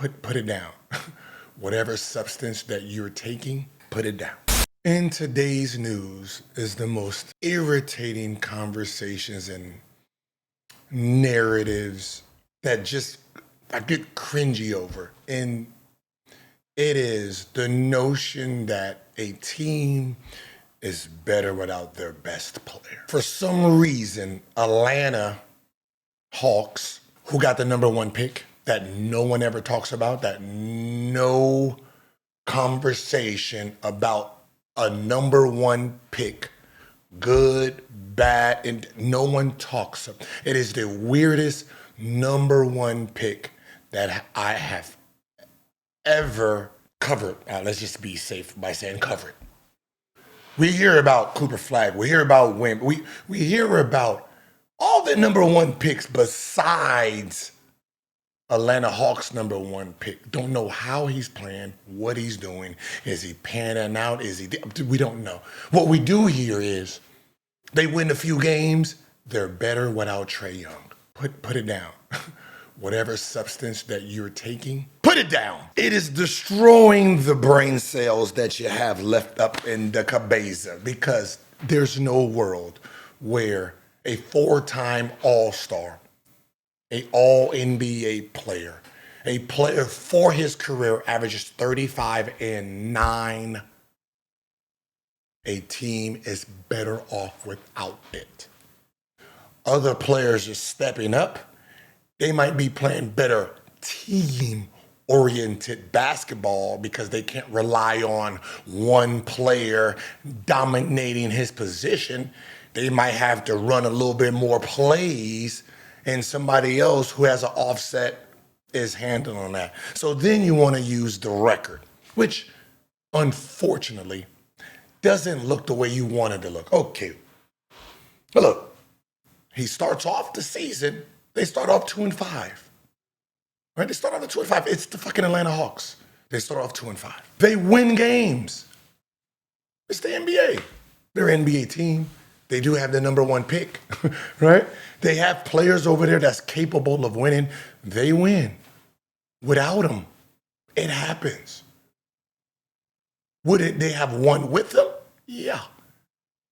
Put it down. Whatever substance that you're taking, put it down. In today's news is the most irritating conversations and narratives that just I get cringy over. And it is the notion that a team is better without their best player. For some reason, Atlanta Hawks, who got the number one pick that no one ever talks about, that no conversation about a number one pick, good, bad, and no one talks of. It is the weirdest number one pick that I have ever covered. Let's just be safe by saying covered. We hear about Cooper Flag. We hear about Wimp. We hear about all the number one picks besides Atlanta Hawks number one pick. Don't know how he's playing, what he's doing. Is he panning out? We don't know. What we do hear is they win a few games. They're better without Trae Young. Put it down. Whatever substance that you're taking, put it down. It is destroying the brain cells that you have left up in the cabeza because there's no world where a four-time All-Star, a All-NBA player, a player for his career averages 35 and 9. A team is better off without it. Other players are stepping up. They might be playing better team-oriented basketball because they can't rely on one player dominating his position. They might have to run a little bit more plays, and somebody else who has an offset is handling that. So then you want to use the record, which unfortunately doesn't look the way you want it to look. Okay, but look, he starts off the season. They start off 2-5. Right? They start off at 2-5. It's the fucking Atlanta Hawks. They start off 2-5. They win games. It's the NBA. They're an NBA team. They do have the number one pick, right? They have players over there that's capable of winning. They win. Without them, it happens. Would they have won with them? Yeah.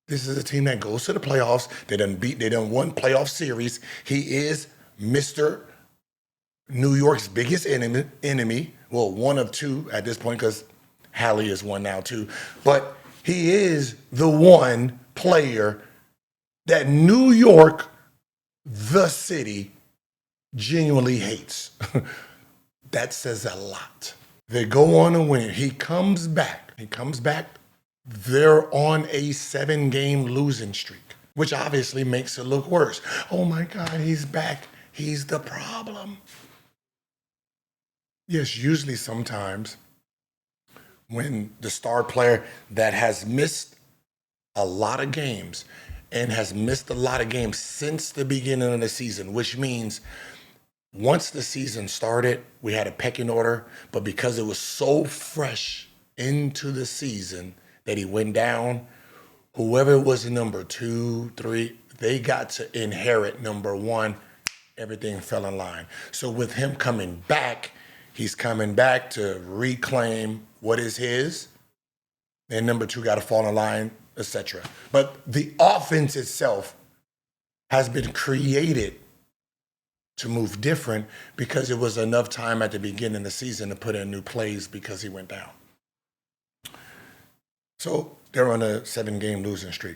This is a team that goes to the playoffs. They done won playoff series. He is Mr. New York's biggest enemy. Well, one of two at this point because Hallie is one now too. But he is the one player that New York, the city, genuinely hates. That says a lot. They go on and win. He comes back. They're on a 7-game losing streak, which obviously makes it look worse. Oh my God, he's back. He's the problem. Yes, usually sometimes when the star player that has missed a lot of games and has missed a lot of games since the beginning of the season, which means once the season started, we had a pecking order, but because it was so fresh into the season that he went down, whoever was number 2, 3, they got to inherit number 1. Everything fell in line. So with him coming back, he's coming back to reclaim what is his. And number 2 got to fall in line, etc. But the offense itself has been created to move different because it was enough time at the beginning of the season to put in new plays because he went down. So they're on a 7-game losing streak.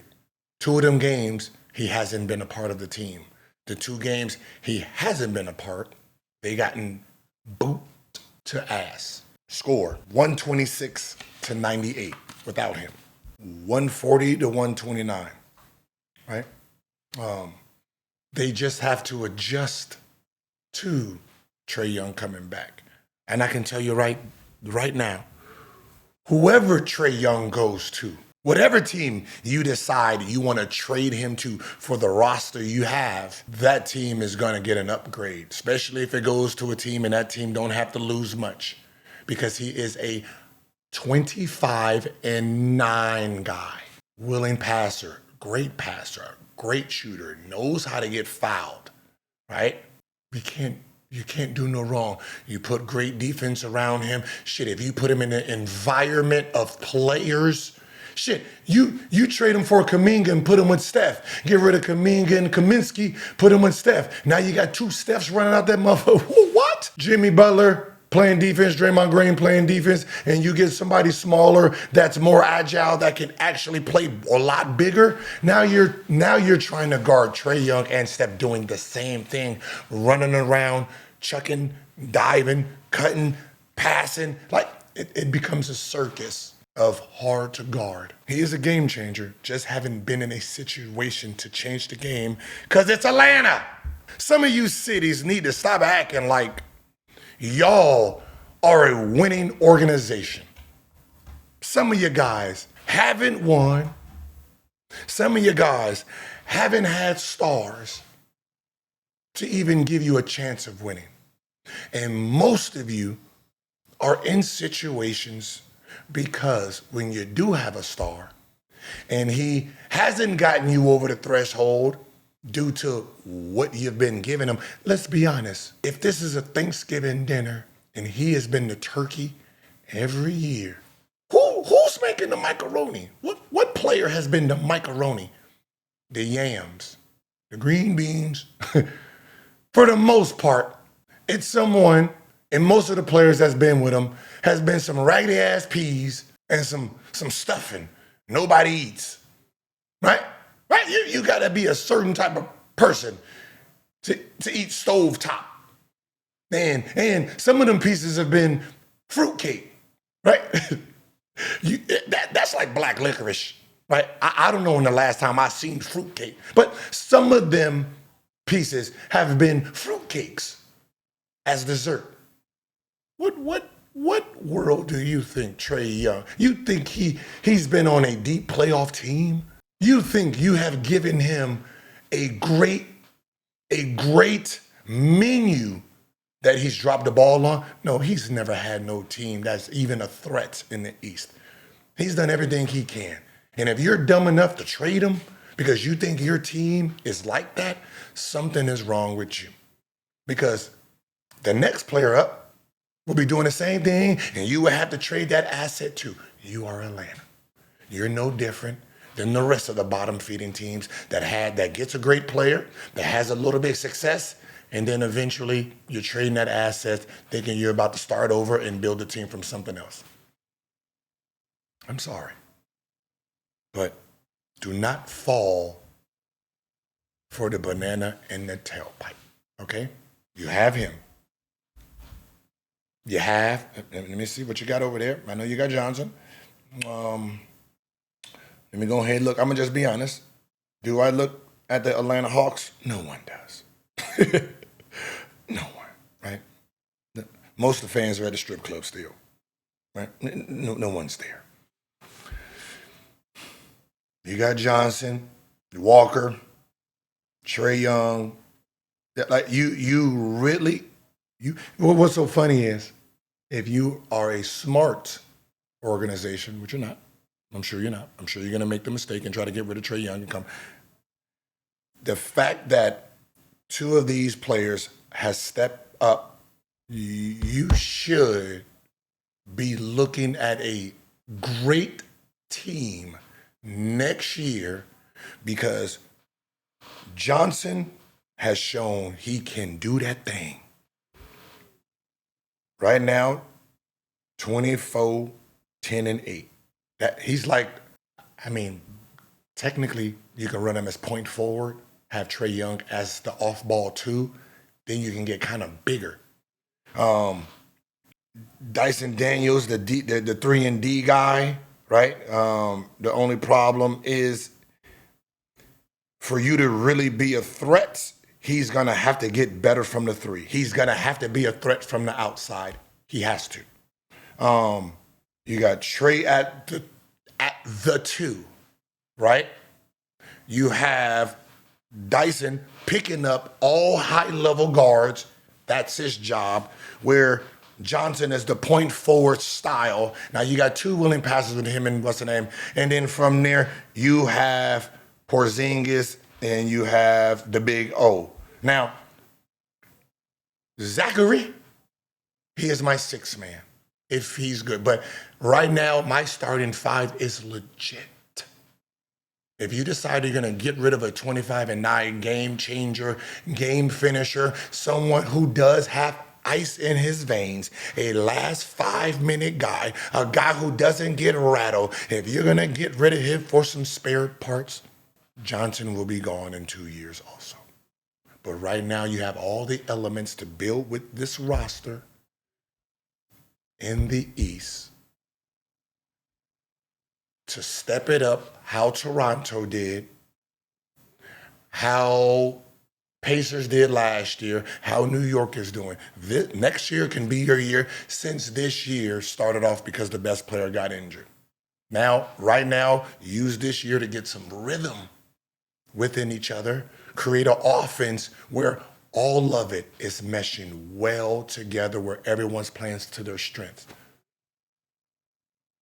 2 of them games, he hasn't been a part of the team. The 2 games he hasn't been a part, they gotten boot to ass. Score 126-98 without him. 140-129, right? They just have to adjust to Trae Young coming back. And I can tell you right now, whoever Trae Young goes to, whatever team you decide you want to trade him to for the roster you have, that team is going to get an upgrade, especially if it goes to a team and that team don't have to lose much because he is a 25-9 guy. Willing passer, great shooter, knows how to get fouled, right? You You can't do no wrong. You put great defense around him. Shit, if you put him in an environment of players, shit, you trade him for Kuminga and put him with Steph. Get rid of Kuminga and Kaminsky, put him with Steph. Now you got two Stephs running out that motherfucker. What? Jimmy Butler playing defense, Draymond Green playing defense, and you get somebody smaller that's more agile that can actually play a lot bigger. Now you're trying to guard Trae Young and Steph doing the same thing, running around, chucking, diving, cutting, passing. Like it becomes a circus of hard to guard. He is a game changer, just haven't been in a situation to change the game because it's Atlanta. Some of you cities need to stop acting like y'all are a winning organization. Some of you guys haven't won. Some of you guys haven't had stars to even give you a chance of winning. And most of you are in situations because when you do have a star and he hasn't gotten you over the threshold due to what you've been giving him. Let's be honest. If this is a Thanksgiving dinner and he has been the turkey every year, who's making the macaroni? What player has been the macaroni? The yams, the green beans. For the most part, it's someone, and most of the players that's been with him has been some raggedy ass peas and some stuffing nobody eats, right? Right? You gotta be a certain type of person to eat stovetop. And some of them pieces have been fruitcake, right? That's like black licorice, right? I don't know when the last time I seen fruitcake, but some of them pieces have been fruitcakes as dessert. What world do you think Trae Young? You think he's been on a deep playoff team? You think you have given him a great menu that he's dropped the ball on? No, he's never had no team that's even a threat in the East. He's done everything he can. And if you're dumb enough to trade him because you think your team is like that, something is wrong with you. Because the next player up will be doing the same thing, and you will have to trade that asset too. You are Atlanta. You're no different than the rest of the bottom feeding teams that gets a great player, that has a little bit of success, and then eventually you're trading that asset thinking you're about to start over and build a team from something else. I'm sorry. But do not fall for the banana in the tailpipe, okay? You have him. You have, let me see what you got over there. I know you got Johnson. Let me go ahead and look. I'm going to just be honest. Do I look at the Atlanta Hawks? No one does. No one, right? Most of the fans are at the strip club still, right? No one's there. You got Johnson, Walker, Trae Young. Like what's so funny is if you are a smart organization, which you're not, I'm sure you're not. I'm sure you're going to make the mistake and try to get rid of Trae Young and come. The fact that two of these players has stepped up, you should be looking at a great team next year because Johnson has shown he can do that thing. Right now, 24, 10, and 8. He's like, technically you can run him as point forward, have Trae Young as the off-ball two, then you can get kind of bigger. Dyson Daniels, the 3-and-D guy, right? The only problem is for you to really be a threat, he's going to have to get better from the three. He's going to have to be a threat from the outside. He has to. You got Trae at the two, right? You have Dyson picking up all high-level guards. That's his job. Where Johnson is the point forward style. Now you got two willing passes with him and what's the name? And then from there, you have Porzingis and you have the big O. Now, Zachary, he is my sixth man if he's good. But right now, my starting five is legit. If you decide you're going to get rid of a 25-9 game changer, game finisher, someone who does have ice in his veins, a last 5-minute guy, a guy who doesn't get rattled, if you're going to get rid of him for some spare parts, Johnson will be gone in 2 years also. But right now, you have all the elements to build with this roster in the East to step it up how Toronto did, how Pacers did last year, how New York is doing. Next year can be your year, since this year started off because the best player got injured. Now, right now, use this year to get some rhythm within each other, create an offense where all of it is meshing well together, where everyone's playing to their strengths.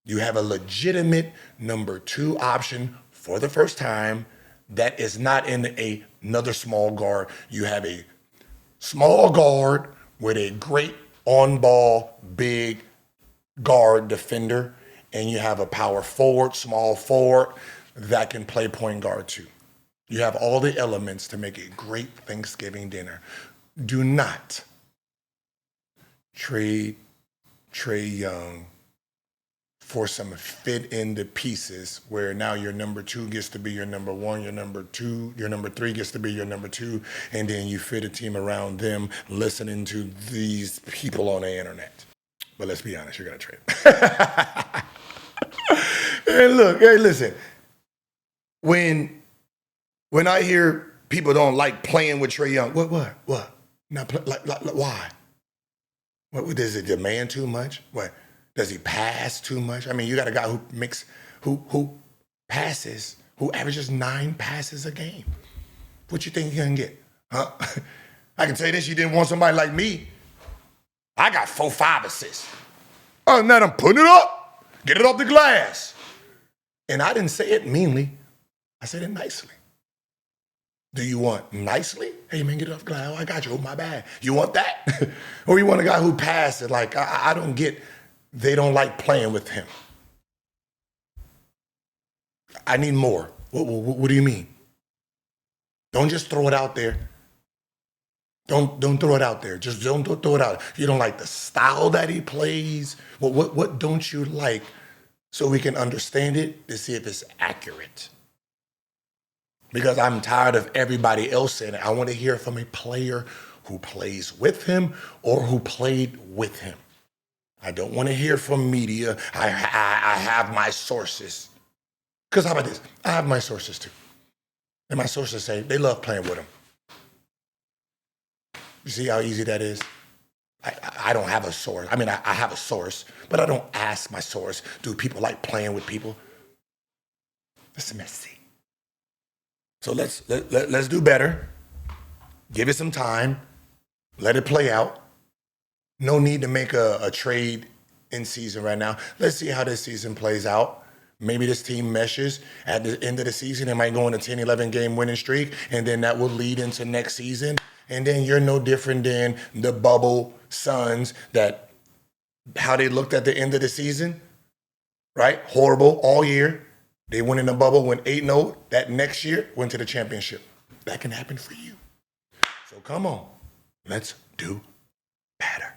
You have a legitimate number 2 option for the first time that is not in another small guard. You have a small guard with a great on-ball, big guard defender, and you have a power forward, small forward that can play point guard too. You have all the elements to make a great Thanksgiving dinner. Do not trade Trae Young for some fit in the pieces where now your number 2 gets to be your number 1, your number 3 gets to be your number 2, and then you fit a team around them listening to these people on the internet. But let's be honest, you're going to trade. And look, hey, listen, when I hear people don't like playing with Trae Young, what? Not play, like, why? What does it demand too much? What? Does he pass too much? I mean, you got a guy who passes, who averages 9 passes a game. What you think he gonna get? Huh? I can tell you this, you didn't want somebody like me. I got 4-5 assists. Other than that, I'm putting it up. Get it off the glass. And I didn't say it meanly. I said it nicely. Do you want nicely? Hey, man, get it off the glass. Oh, I got you. Oh, my bad. You want that? Or you want a guy who passes? Like, I don't get... They don't like playing with him. I need more. What do you mean? Don't just throw it out there. Don't throw it out there. Just don't throw it out. You don't like the style that he plays. What don't you like, so we can understand it to see if it's accurate? Because I'm tired of everybody else saying it. I want to hear from a player who plays with him or who played with him. I don't want to hear from media. I have my sources. Because how about this? I have my sources too. And my sources say they love playing with him. You see how easy that is? I don't have a source. I mean, I have a source, but I don't ask my source, do people like playing with people? That's messy. So let's do better. Give it some time. Let it play out. No need to make a trade in season right now. Let's see how this season plays out. Maybe this team meshes. At the end of the season, they might go on a 10, 11 game winning streak, and then that will lead into next season. And then you're no different than the bubble Suns, that how they looked at the end of the season, right? Horrible all year. They went in the bubble, went 8-0. That next year, went to the championship. That can happen for you. So come on, let's do better.